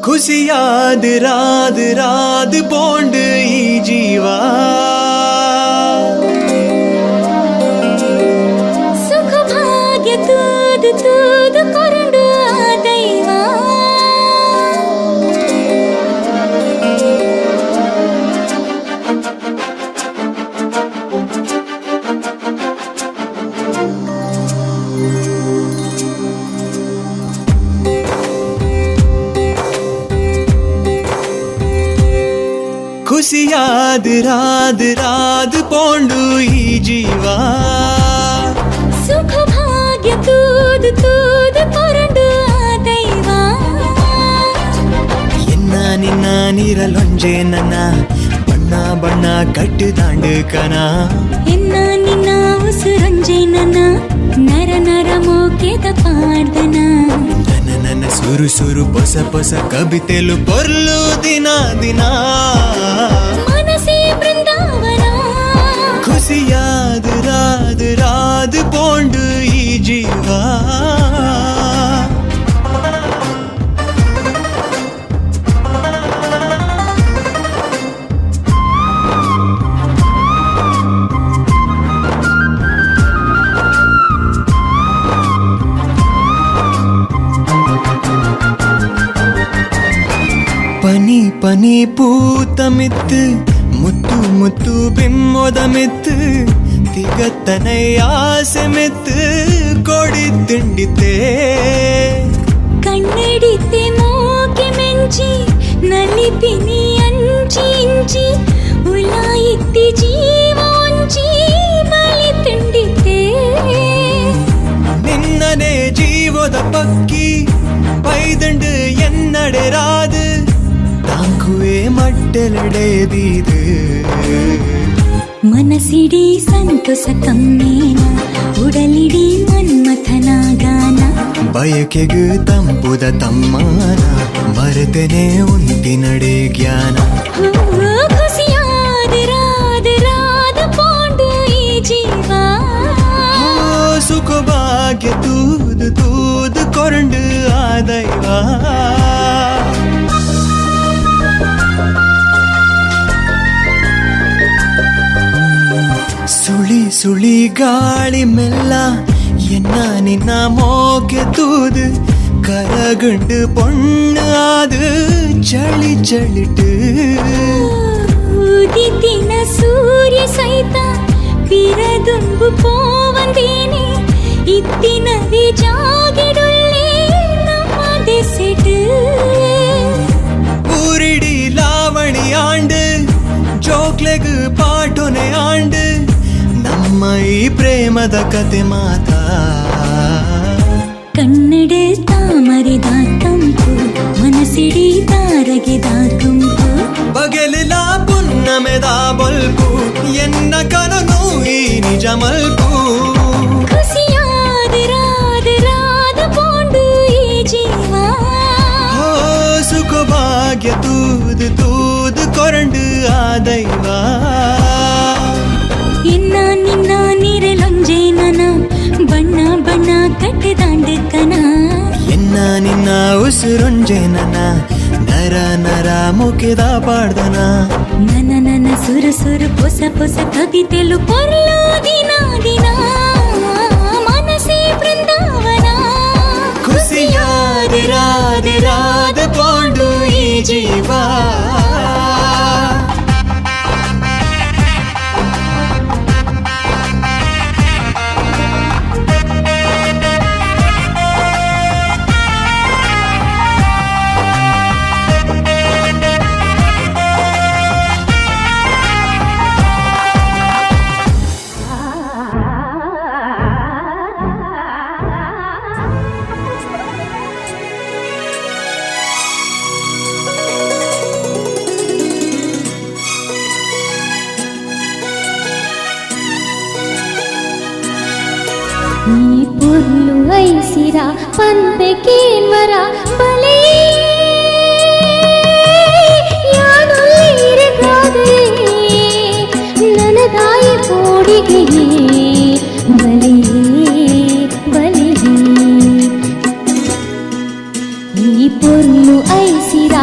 ಖುಷಿಯಾದ ರಾದ ರಾದ ಬೋಂಡ್ ಈ ಜೀವ ಸುಖ ಭಾಗ್ಯ ತೂದು ತೂದು ಕೊರಡು ದೈವ ಖುಷಿಯಾದ ರಾದ ರಾದ ಬೋಂಡು ಈ ಜೀವ ಸುಖ ಭಾಗ್ಯ ತೂದು ತೂದು ಕೊರಡು ದೈವ ಎನ್ನ ನಿನ್ನ ನೀರಲೊಂಜೆ ನನ್ನ ಬಣ್ಣ ಬಣ್ಣ ಕಟ್ಟು ದಾಂಡಕನ ಎನ್ನ ನಿನ್ನ ಉಸುರಂಜೆ ನನ್ನ ನರ ನರ ಮೋಕೆದ ಪಾಡ್ದನ ನನ್ನ ನನ್ನ ಸುರು ಸುರು ಪೊಸ ಪೊಸ ಕವಿತೆಲು ಪೊರ್ಲು ದಿನ ದಿನ ಮನಸೇ ಬೃಂದಾವನ ಖುಷಿಯಾದ ರಾದ ರಾದ ಬೋಂಡು ಈ ಜೀವ ಪನಿ ಪನಿ ಪೂತ ಮಿತ್ತು ಮುತ್ತು ಮುತ್ತು ಬಿಮ್ಮೋದ ಮಿತ್ತು ತಿಗತ್ತನೆ ಆಸೆ ಮಿತ್ತು ಕೊಡಿ ತಿಂಡಿತೆ ಕಣ್ಣಡಿತೆ ಮೋಕೆ ಮೆಂಚಿ ನಲಿಪಿನಿ ಅಂಚಿ ಇಂಚಿ ಉಲಾಯಿತ್ತಿ ಜೀವ ಒಂಚಿ ಬಲಿ ತಿಂಡಿತೆ ನಿನ್ನನೆ ಜೀವದ ಪಕ್ಕಿ ಪೈದಂಡು ಎನ್ನಡೆ ರಾದು ತಾಂಕುವೆ ಮಟ್ಟೆಲಡೆ ಬೀದು ಮನಸಿಡಿ ಸಂತೋಷ ಕಮ್ಮೇನ ಉಡಲಿಡಿ ಮನ್ಮಥನ ಗಾನ ಬಯಕೆಗೂ ತಂಪುದ ತಮ್ಮಾನ ಮರೆತನೆ ಉಂಟಿನಡೆ ಜ್ಞಾನ ಖುಷಿಯಾದ ರಾದ ರಾದ ಬೋಂಡು ಈ ಜೀವ ಸುಖ ಭಾಗ್ಯ ತೂದು ತೂದು ಕೊರಂಡು ಆ ದೈವ ಸುಳಿ ಸುಳಿ ಗಾಳಿ ಮೆಲ್ಲ ಎನ್ನ ನಿನ್ನ ಮೋಕೆ ತೂದು ಕರಗಂಡು பொண்ணு ஆது ಚಳಿ ಚಳಿட்டு ಉದಿತಿನ ಸೂರ್ಯ ಸಹಿತ ಪಿರದುಂಬು ಪೋವಂದೇನೆ ಇತ್ತಿನವೇ ಜಾಗಿಡುಳ್ಳೆ ನಮ್ಮ ದೆಸೆಡು ಊರಿಡಿ ಲಾವಣಿ ಆಂಡು ಜೋಕ್ಲೆಗು ಪಾಟೊನೆ ಆಂಡು ನಮ್ಮ ಈ ಪ್ರೇಮದ ಕತೆ ಮಾತಾ ಕನ್ನಡ ತಾಮರೆದ ತಂಪು ಮನಸಿಡಿ ತಾರಗೆದ ಗುಂಪು ಬಗೆಲಿಲ ಪುನ್ನಮೆದ ಬಲ್ಪು ಎನ್ನ ಕನನು ಈ ನಿಜ ಮಲ್ಪು ಖುಷಿಯಾದ ರಾದ ರಾದ ಬೋಂಡು ಈ ಜೀವ ಸುಖ ಭಾಗ್ಯ ತೂದು ತೂದು ಕೊರಂಡು ಆ ದೈವ ಎನ್ನ ನಿನ್ನ ನೀರಲೊಂಜೆ ನನ ಬಣ್ಣ ಬಣ್ಣ ಕಟ್ಟದಾಂಡಕನ ಎನ್ನ ನಿನ್ನ ಉಸುರೊಂಜೆ ನನ್ನ ನರ ನರ ಮುಖದ ಪಾಡ್ದನ ನನ ನನ ಸುರು ಸುರು ಪೊಸ ಪೊಸ ಕವಿತೆಲು ಪೊರ್ಲು ದಿನ ದಿನ ಮನಸೇ ಬೃಂದಾವನ ಖುಷಿಯಾದ ರಾದ ರಾದ ಬೋಂಡು ಈ ಜೀವ ಈ ಪುರ್ಲು ಐಸಿರ ಪಂತೆ ಕೇನ್ವರ ಬಲೆ ಯಾನೊಲ್ಲಿರೆ ಗಾದೆ ನನದಾಯ ಕೋಡಿಗೆ ಬಲೆ ಬಲೆ ಈ ಪುರ್ಲು ಕಣ್ಣು ಐಸಿರ